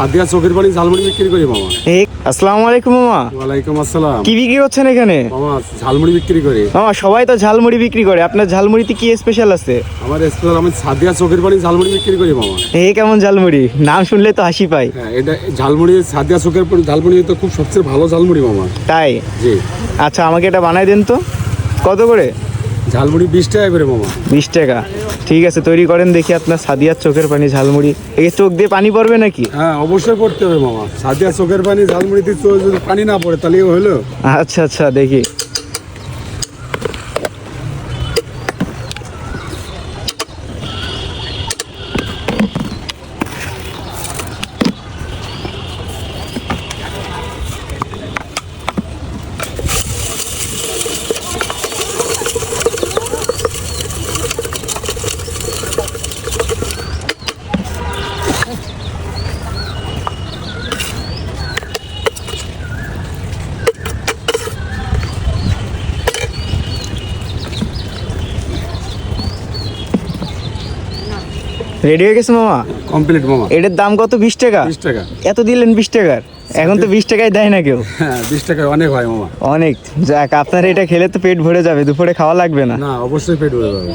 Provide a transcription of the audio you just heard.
সাদিয়া চোখের পানি ঝালমুড়ি বিক্রি করি মামা। আসসালামু আলাইকুম মামা। ওয়ালাইকুম আসসালাম। কি বিক্রি করছেন এখানে? মামা ঝালমুড়ি বিক্রি করি। মামা সবাই তো ঝালমুড়ি বিক্রি করে, আপনার ঝালমুড়িতে কি স্পেশাল আছে? আমার স্পেশাল, আমি সাদিয়া চোখের পানি ঝালমুড়ি বিক্রি করি মামা। কেমন ঝালমুড়ি? নাম শুনলে তো হাসি পায়। হ্যাঁ, এটা ঝালমুড়ি, সাদিয়া চোখের পানি ঝালমুড়ি তো খুব সবচেয়ে ভালো ঝালমুড়ি মামা। তাই? জি। আচ্ছা, আমাকে এটা বানাই দেন তো। কত করে? ঝালমুড়ি 20 টাকা করে মামা। 20 টাকা। ঠিক আছে, তৈরি করেন দেখি আপনার সাদিয়ার চোখের পানি ঝালমুড়ি। এই চোখ দিয়ে পানি পড়বে নাকি? হ্যাঁ, অবশ্যই পড়তে হবে মামা। সাদিয়া চোখের পানি ঝালমুড়িতে যদি পানি না পড়ে তাহলে হলো। আচ্ছা আচ্ছা, দেখি। রেডি হয়ে গেছে মামা? কমপ্লিট মামা। এটার দাম কত? 20 টাকা? 20 টাকা। এত দিলেন 20 টাকার? এখন তো 20 টাকায় দেয় না কেউ। হ্যাঁ, 20 টাকা অনেক হয় মামা। অনেক। যাক, আপনার এটা খেলে তো পেট ভরে যাবে, দুপুরে খাওয়া লাগবে না। না, অবশ্যই পেট ভরে যাবে।